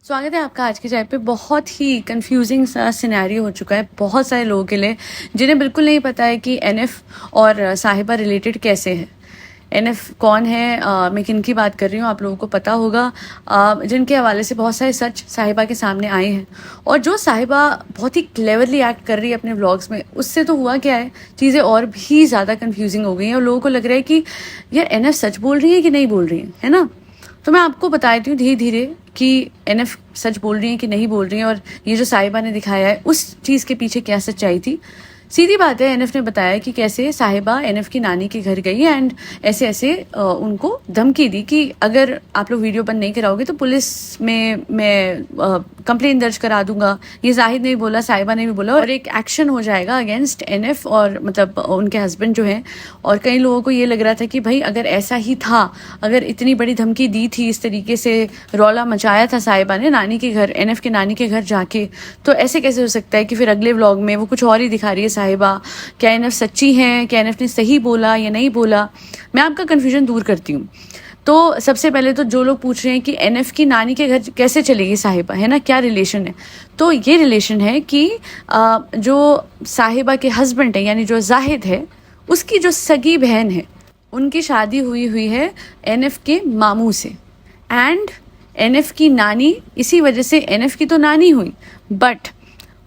स्वागत है आपका आज की चाय पे। बहुत ही कंफ्यूजिंग सा सिनेरियो हो चुका है बहुत सारे लोगों के लिए, जिन्हें बिल्कुल नहीं पता है कि एनएफ और साहिबा रिलेटेड कैसे है। एनएफ कौन है, मैं किन की बात कर रही हूँ आप लोगों को पता होगा, जिनके हवाले से बहुत सारे सच साहिबा के सामने आए हैं। और जो साहिबा बहुत ही क्लेवरली एक्ट कर रही है अपने व्लॉग्स में, उससे तो हुआ क्या है, चीज़ें और भी ज़्यादा कंफ्यूजिंग हो गई हैं और लोगों को लग रहा है कि यार एनएफ सच बोल रही है कि नहीं बोल रही है ना। तो मैं आपको बताती हूँ धीरे धीरे कि एनएफ सच बोल रही है कि नहीं बोल रही है, और ये जो साहिबा ने दिखाया है उस चीज़ के पीछे क्या सच्चाई थी। सीधी बात है, एनएफ ने बताया कि कैसे साहिबा एनएफ की नानी के घर गई एंड ऐसे ऐसे उनको धमकी दी कि अगर आप लोग वीडियो बंद नहीं कराओगे तो पुलिस में मैं कंप्लेन दर्ज करा दूंगा। ये जाहिद ने भी बोला, साहिबा ने भी बोला, और एक एक्शन हो जाएगा अगेंस्ट एनएफ और मतलब उनके हस्बैंड जो हैं। और कई लोगों को ये लग रहा था कि भाई अगर ऐसा ही था, अगर इतनी बड़ी धमकी दी थी, इस तरीके से रौला मचाया था साहिबा ने नानी के घर, एनएफ के नानी के घर जाके, तो ऐसे कैसे हो सकता है कि फिर अगले व्लॉग में वो कुछ और ही दिखा रही है साहिबा। क्या एनएफ सच्ची हैं, क्या एनएफ ने सही बोला या नहीं बोला, मैं आपका कन्फ्यूजन दूर करती हूँ। तो सबसे पहले तो जो लोग पूछ रहे हैं कि एनएफ की नानी के घर कैसे चलेगी साहिबा, है ना, क्या रिलेशन है, तो ये रिलेशन है कि जो साहिबा के हस्बैंड है यानी जो जाहिद है, उसकी जो सगी बहन है, उनकी शादी हुई है एनएफ के मामू से। एंड एनएफ की नानी, इसी वजह से एनएफ की तो नानी हुई, बट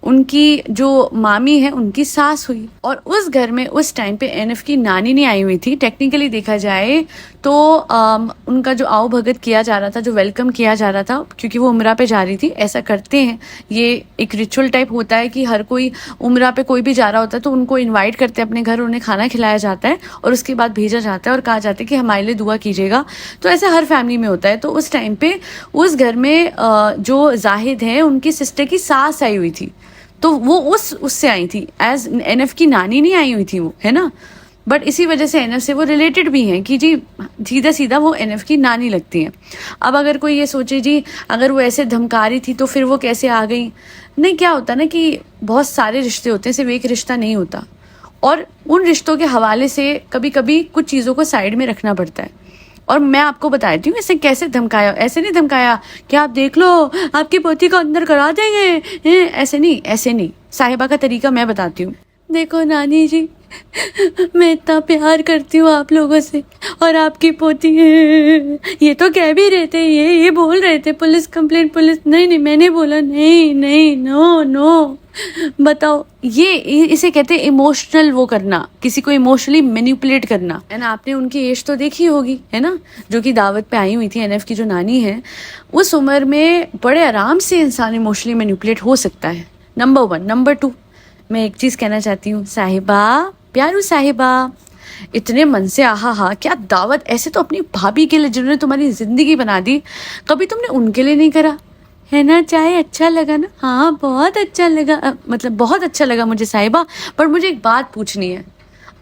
उनकी जो मामी है उनकी सास हुई। और उस घर में उस टाइम पे एनएफ की नानी नहीं आई हुई थी। टेक्निकली देखा जाए तो उनका जो आओ भगत किया जा रहा था, जो वेलकम किया जा रहा था, क्योंकि वो उम्रा पे जा रही थी, ऐसा करते हैं, ये एक रिचुअल टाइप होता है कि हर कोई उम्रा पे कोई भी जा रहा होता है तो उनको इन्वाइट करते हैं अपने घर, उन्हें खाना खिलाया जाता है और उसके बाद भेजा जाता है और कहा जाता है कि हमारे लिए दुआ कीजिएगा। तो ऐसे हर फैमिली में होता है। तो उस टाइम पे उस घर में जो जाहिद है उनकी सिस्टर की सास आई हुई थी, तो वो उससे आई थी, एज एनएफ की नानी नहीं आई हुई थी वो, है ना। बट इसी वजह से एनएफ से वो रिलेटेड भी हैं कि जी सीधा सीधा वो एनएफ की नानी लगती हैं। अब अगर कोई ये सोचे जी अगर वो ऐसे धमका रही थी तो फिर वो कैसे आ गई, नहीं, क्या होता ना कि बहुत सारे रिश्ते होते हैं, सिर्फ एक रिश्ता नहीं होता, और उन रिश्तों के हवाले से कभी कभी कुछ चीज़ों को साइड में रखना पड़ता है। और मैं आपको बताती हूँ इसे कैसे धमकाया। ऐसे नहीं धमकाया कि आप देख लो आपकी पोती को अंदर करा देंगे, ऐसे नहीं। साहिबा का तरीका मैं बताती हूँ। देखो नानी जी, मैं इतना प्यार करती हूँ आप लोगों से, और आपकी पोती ये तो कह भी रहे थे, ये बोल रहे थे पुलिस कंप्लेंट, पुलिस नहीं, मैंने बोला नहीं, नो। बताओ, ये इसे कहते हैं इमोशनल वो करना, किसी को इमोशनली मैनिपुलेट करना, है ना। आपने उनकी एज तो देखी होगी, है ना, जो कि दावत पे आई हुई थी, एनएफ की जो नानी है। उस उम्र में बड़े आराम से इंसान इमोशनली मैनिपुलेट हो सकता है, नंबर 1। नंबर 2, मैं एक चीज़ कहना चाहती हूँ, साहिबा, प्यारू साहिबा, इतने मन से आहा क्या दावत, ऐसे तो अपनी भाभी के लिए जिन्होंने तुम्हारी ज़िंदगी बना दी, कभी तुमने उनके लिए नहीं करा, है ना। चाय अच्छा लगा ना? हाँ बहुत अच्छा लगा, मतलब बहुत अच्छा लगा मुझे साहिबा। पर मुझे एक बात पूछनी है,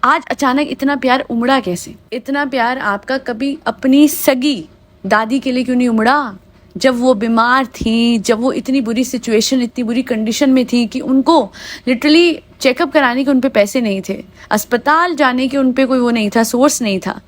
आज अचानक इतना प्यार उमड़ा कैसे? इतना प्यार आपका कभी अपनी सगी दादी के लिए क्यों नहीं उमड़ा? जब वो बीमार थी, जब वो इतनी बुरी सिचुएशन, इतनी बुरी कंडीशन में थी कि उनको लिटरली चेकअप कराने के उन पे पैसे नहीं थे, अस्पताल जाने के उन पे कोई वो नहीं था, सोर्स नहीं था,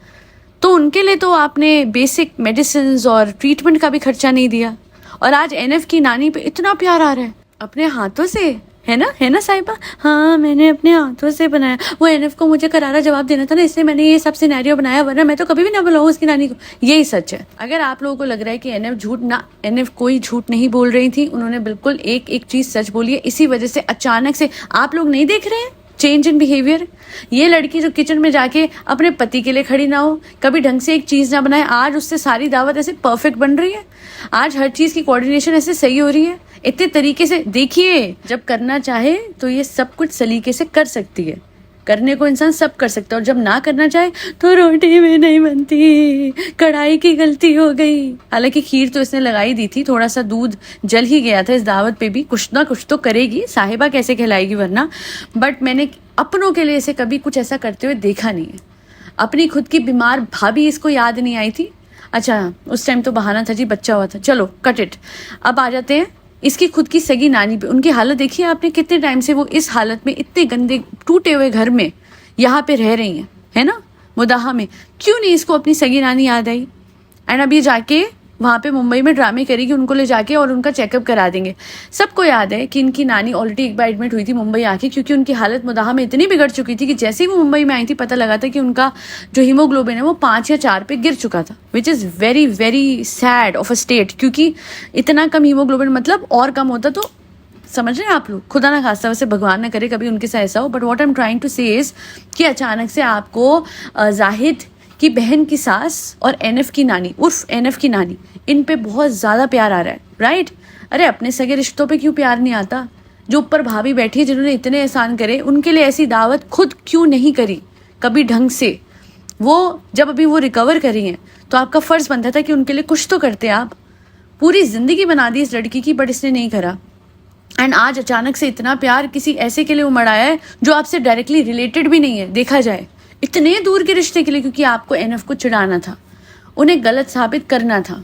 तो उनके लिए तो आपने बेसिक मेडिसिन और ट्रीटमेंट का भी खर्चा नहीं दिया। और आज एनएफ की नानी पे इतना प्यार आ रहा है अपने हाथों से, है ना साहिबा। हाँ मैंने अपने हाथों से बनाया, वो एनएफ को मुझे करारा जवाब देना था ना, इसलिए मैंने ये सब सिनेरियो बनाया, वरना मैं तो कभी भी ना बुलाऊं उसकी नानी को। यही सच है। अगर आप लोगों को लग रहा है कि एनएफ कोई झूठ नहीं बोल रही थी, उन्होंने बिल्कुल एक चीज सच बोली है। इसी वजह से अचानक से आप लोग नहीं देख रहे हैं चेंज इन बिहेवियर। ये लड़की जो किचन में जाके अपने पति के लिए खड़ी ना हो, कभी ढंग से एक चीज ना बनाए, आज उससे सारी दावत ऐसे परफेक्ट बन रही है, आज हर चीज की कोऑर्डिनेशन ऐसे सही हो रही है, इतने तरीके से। देखिए, जब करना चाहे तो ये सब कुछ सलीके से कर सकती है, करने को इंसान सब कर सकता है, और जब ना करना चाहे तो रोटी में नहीं बनती, कढ़ाई की गलती हो गई। हालांकि खीर तो इसने लगाई दी थी, थोड़ा सा दूध जल ही गया था इस दावत पे भी, कुछ ना कुछ तो करेगी, साहिबा कैसे खिलाएगी वरना। बट मैंने अपनों के लिए इसे कभी कुछ ऐसा करते हुए देखा नहीं है। अपनी खुद की बीमार भाभी इसको याद नहीं आई थी, अच्छा उस टाइम तो बहाना था जी, बच्चा हुआ था, चलो कट इट। अब आ जाते हैं इसकी खुद की सगी नानी पे। उनकी हालत देखिए आपने, कितने टाइम से वो इस हालत में, इतने गंदे टूटे हुए घर में यहाँ पे रह रही हैं, है ना, मुदाहा में। क्यों नहीं इसको अपनी सगी नानी याद आई? एंड अब ये जाके वहाँ पे मुंबई में ड्रामे करेगी उनको ले जाके और उनका चेकअप करा देंगे। सबको याद है कि इनकी नानी ऑलरेडी एक बार एडमिट हुई थी मुंबई आके, क्योंकि उनकी हालत मुदाहा में इतनी बिगड़ चुकी थी कि जैसे ही वो मुंबई में आई थी पता लगा था कि उनका जो हीमोग्लोबिन है वो 5 या 4 पे गिर चुका था, which is very very sad of a state, क्योंकि इतना कम हीमोग्लोबिन मतलब और कम होता तो समझ रहे हैं आप लोग। खुदा ना खास्ता, वैसे भगवान ना करे कभी उनके साथ ऐसा हो, but what I am trying to say is कि अचानक से आपको जाहिद की बहन की सास और एनएफ की नानी उर्फ एनएफ की नानी, इन पे बहुत ज़्यादा प्यार आ रहा है, राइट? अरे अपने सगे रिश्तों पे क्यों प्यार नहीं आता? जो ऊपर भाभी बैठी है जिन्होंने इतने एहसान करे, उनके लिए ऐसी दावत खुद क्यों नहीं करी कभी ढंग से? वो जब अभी वो रिकवर करी हैं तो आपका फ़र्ज़ बनता था कि उनके लिए कुछ तो करते आप। पूरी ज़िंदगी बना दी इस लड़की की, बट इसने नहीं करा। एंड आज अचानक से इतना प्यार किसी ऐसे के लिए उमड़ आया है जो आपसे डायरेक्टली रिलेटेड भी नहीं है, देखा जाए इतने दूर के रिश्ते के लिए, क्योंकि आपको एनएफ को चिढ़ाना था, उन्हें गलत साबित करना था।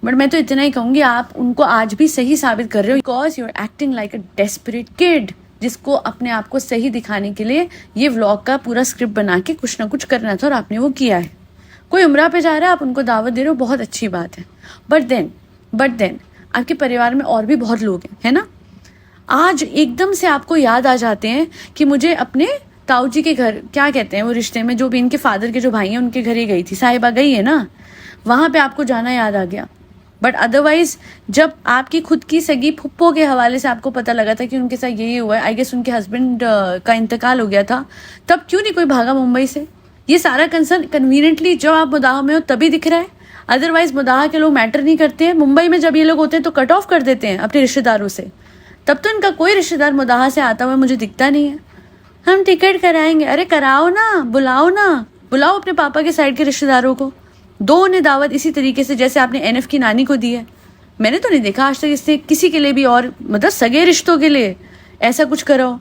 बट मैं तो इतना ही कहूँगी, आप उनको आज भी सही साबित कर रहे हो, because you are acting like a desperate kid, जिसको अपने आप को सही दिखाने के लिए ये व्लॉग का पूरा स्क्रिप्ट बना के कुछ ना कुछ करना था और आपने वो किया है। कोई उम्रा पे जा रहा है, आप उनको दावत दे रहे हो, बहुत अच्छी बात है। बट देन आपके परिवार में और भी बहुत लोग हैं, है ना? आज एकदम से आपको याद आ जाते हैं कि मुझे अपने ताऊ जी के घर, क्या कहते हैं वो रिश्ते में, जो भी इनके फादर के जो भाई हैं उनके घर ही गई थी, साहिबा गई है ना, वहाँ पे आपको जाना याद आ गया। बट अदरवाइज जब आपकी खुद की सगी फुप्पो के हवाले से आपको पता लगा था कि उनके साथ यही हुआ है, आई गेस उनके हस्बैंड का इंतकाल हो गया था, तब क्यों नहीं कोई भागा मुंबई से? ये सारा कंसर्न कन्वीनियंटली जब आप मुदाहा में हो तभी दिख रहा है, अदरवाइज मुदाहा के लोग मैटर नहीं करते हैं। मुंबई में जब ये लोग होते हैं तो कट ऑफ कर देते हैं अपने रिश्तेदारों से, तब तो इनका कोई रिश्तेदार मुदाहा से आता हुआ मुझे दिखता नहीं है। हम टिकट कराएंगे, अरे कराओ ना, बुलाओ अपने पापा के साइड के रिश्तेदारों को, दो उन्हें दावत इसी तरीके से जैसे आपने एनएफ की नानी को दी है। मैंने तो नहीं देखा आज तक इससे किसी के लिए भी, और मतलब सगे रिश्तों के लिए ऐसा कुछ कराओ।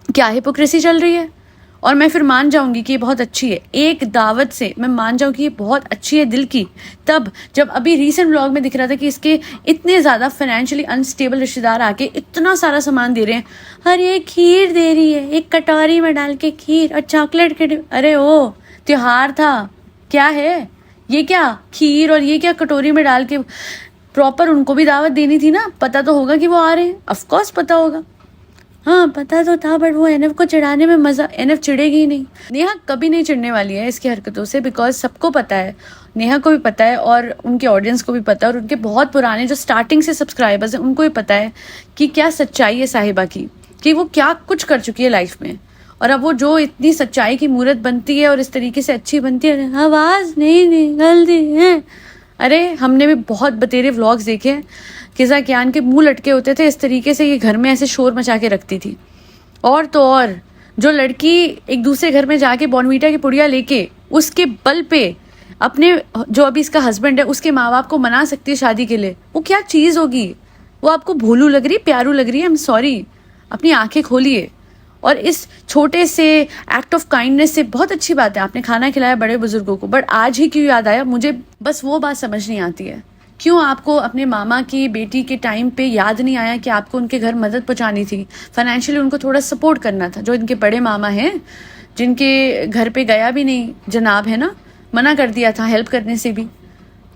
क्या हिपोक्रेसी चल रही है? और मैं फिर मान जाऊंगी कि ये बहुत अच्छी है, एक दावत से मैं मान जाऊँ कि ये बहुत अच्छी है दिल की, तब जब अभी रीसेंट व्लॉग में दिख रहा था कि इसके इतने ज़्यादा फाइनेंशियली अनस्टेबल रिश्तेदार आके इतना सारा सामान दे रहे हैं। अरे ये खीर दे रही है, एक कटोरी में डाल के खीर और चॉकलेट के, अरे ओ त्योहार था क्या है ये? क्या खीर और ये क्या कटोरी में डाल के? प्रॉपर उनको भी दावत देनी थी ना, पता तो होगा कि वो आ रहे हैं, ऑफकोर्स पता होगा। हाँ पता तो था, बट वो एनएफ को चिढ़ाने में मज़ा, एनएफ चिढ़ेगी ही नहीं। नेहा कभी नहीं चिढ़ने वाली है इसकी हरकतों से, बिकॉज सबको पता है, नेहा को भी पता है और उनके ऑडियंस को भी पता है, और उनके बहुत पुराने जो स्टार्टिंग से सब्सक्राइबर्स हैं उनको भी पता है कि क्या सच्चाई है साहिबा की, कि वो क्या कुछ कर चुकी है लाइफ में, और अब वो जो इतनी सच्चाई की मूरत बनती है और इस तरीके से अच्छी बनती है, आवाज़ नहीं निकलती है। अरे हमने भी बहुत बतेरे व्लॉग्स देखे हैं, किज़ा कियान के मुंह लटके होते थे इस तरीके से, ये घर में ऐसे शोर मचा के रखती थी। और तो और जो लड़की एक दूसरे घर में जाके बॉर्नवीटा की पुड़िया लेके उसके बल पे अपने जो अभी इसका हस्बैंड है उसके माँ बाप को मना सकती है शादी के लिए, वो क्या चीज़ होगी? वो आपको भोलू लग रही, प्यारू लग रही है? आई एम सॉरी, अपनी आंखें खोलिए। और इस छोटे से एक्ट ऑफ काइंडनेस से बहुत अच्छी बात है, आपने खाना खिलाया बड़े बुजुर्गों को, बट आज ही क्यों याद आया मुझे? बस वो बात समझ नहीं आती है, क्यों आपको अपने मामा की बेटी के टाइम पे याद नहीं आया कि आपको उनके घर मदद पहुंचानी थी, फाइनेंशियली उनको थोड़ा सपोर्ट करना था। जो इनके बड़े मामा हैं जिनके घर पे गया भी नहीं जनाब, है ना, मना कर दिया था हेल्प करने से भी,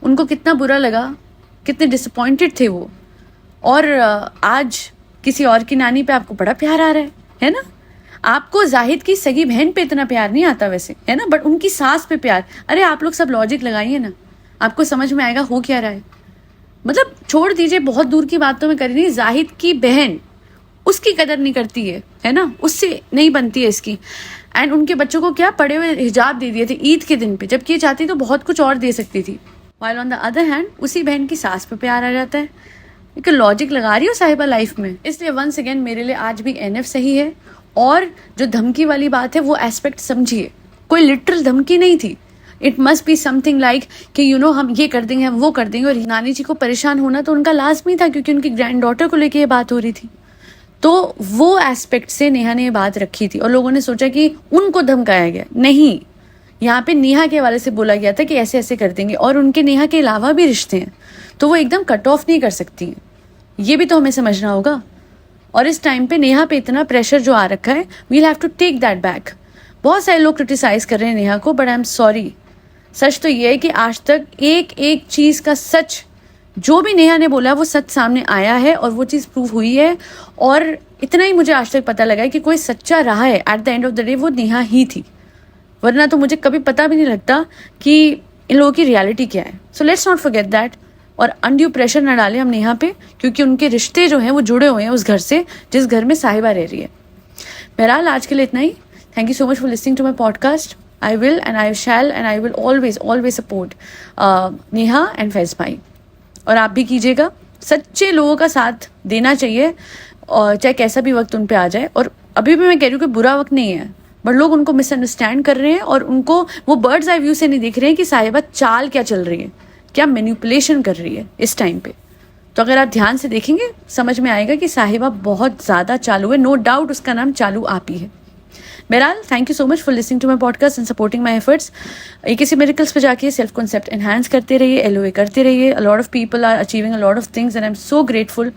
उनको कितना बुरा लगा, कितने डिसअपॉइंटेड थे वो। और आज किसी और की नानी पे आपको बड़ा प्यार आ रहा है ना? आपको जाहिद की सगी बहन पे इतना प्यार नहीं आता वैसे, है ना, बट उनकी सास पे प्यार। अरे आप लोग सब लॉजिक लगाइए ना, आपको समझ में आएगा हो क्या रहा है। मतलब छोड़ दीजिए, बहुत दूर की बात तो मैं कर रही नहीं, जाहिद की बहन उसकी कदर नहीं करती है ना, उससे नहीं बनती है इसकी। एंड उनके बच्चों को क्या पड़े हुए हिजाब दे दिए थे ईद के दिन पे, जबकि ये चाहती तो बहुत कुछ और दे सकती थी। While on the other hand उसी बहन की सास पे प्यार आ जाता है। एक लॉजिक लगा रही हो साहिबा लाइफ में। इसलिए वंस अगेन मेरे लिए आज भी एनएफ सही है। और जो धमकी वाली बात है वो एस्पेक्ट समझिए, कोई लिटरल धमकी नहीं थी। It must be something like कि हम ये कर देंगे, हम वो कर देंगे। और नानी जी को परेशान होना तो उनका लाजमी था, क्योंकि उनकी ग्रैंड डॉटर को लेके ये बात हो रही थी। तो वो एस्पेक्ट से नेहा ने ये बात रखी थी और लोगों ने सोचा कि उनको धमकाया गया। नहीं, यहाँ पे नेहा के हवाले से बोला गया था कि ऐसे ऐसे कर देंगे, और उनके नेहा के अलावा भी रिश्ते हैं, तो वो एकदम कट ऑफ नहीं कर सकती हैं। ये भी तो हमें समझना होगा। और इस टाइम पे नेहा पे इतना प्रेशर जो आ रखा है, we'll have to take that back. बहुत सारे लोग क्रिटिसाइज कर रहे हैं नेहा को, बट आई एम सॉरी, सच तो ये है कि आज तक एक एक चीज़ का सच जो भी नेहा ने बोला वो सच सामने आया है और वो चीज़ प्रूव हुई है। और इतना ही मुझे आज तक पता लगा है कि कोई सच्चा रहा है at the end of the day वो नेहा ही थी, वरना तो मुझे कभी पता भी नहीं लगता कि इन लोगों की रियलिटी क्या है। So let's not forget that, और अनड्यू प्रेशर न डालें हम नेहा पे, क्योंकि उनके रिश्ते जो हैं वो जुड़े हुए हैं उस घर से जिस घर में साहिबा रह रही है। बहरहाल आज के लिए इतना ही। Thank you so much for listening to my podcast. I will and I shall and I will always support Neha and Faiz भाई, और आप भी कीजिएगा। सच्चे लोगों का साथ देना चाहिए, और चाहे कैसा भी वक्त उन पे आ जाए। और अभी भी मैं कह रही हूँ कि बुरा वक्त नहीं है, बट लोग उनको मिसअंडरस्टैंड कर रहे हैं और उनको वो बर्ड्स आई व्यू से नहीं देख रहे हैं कि साहिबा चाल क्या चल रही है, क्या मैनिपुलेशन कर रही है इस टाइम पे। तो अगर आप ध्यान से देखेंगे समझ में आएगा कि साहिबा बहुत ज़्यादा चालू है, नो डाउट उसका नाम चालू आप ही है। बहरहाल thank you so much for listening to my podcast and supporting my efforts. किसी मेरिकल्स पे जाके सेल्फ कॉन्सेप्ट एनहांस करते रहिए, LOA करते रहिए। A lot of people are achieving a lot of things and I am so grateful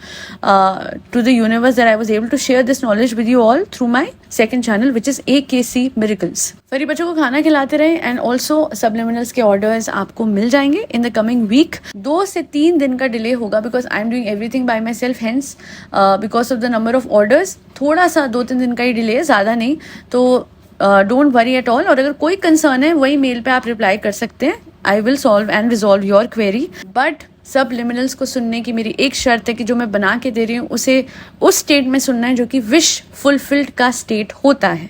to the universe that I was able to share this knowledge with you all through my second channel which is AKC miracles. फरी बच्चों को खाना खिलाते रहे and also subliminals के orders आपको मिल जाएंगे इन द कमिंग वीक। 2 से 3 दिन का डिले होगा because I am doing everything by my self, hence because of the number of orders थोड़ा सा 2-3 दिन का ही डिले है, ज़्यादा नहीं। तो डोंट वरी एट ऑल। और अगर कोई कंसर्न है वही मेल पे आप रिप्लाई कर सकते हैं। I will solve and resolve your query. But सब लिमिनल्स को सुनने की मेरी एक शर्त है कि जो मैं बना के दे रही हूँ उसे उस स्टेट में सुनना है जो कि विश फुलफिल्ड का स्टेट होता है।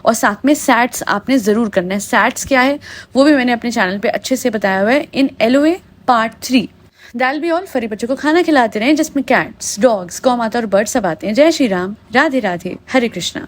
और साथ में सैट्स आपने ज़रूर करना है। सैट्स क्या है वो भी मैंने अपने चैनल पे अच्छे से बताया हुआ है इन LOA पार्ट 3। दैल बी ऑल। फरी बच्चों को खाना खिलाते रहें जिसमें कैट्स, डॉग्स, गौ माता और बर्ड सब आते हैं। जय श्री राम, राधे राधे, हरे कृष्णा।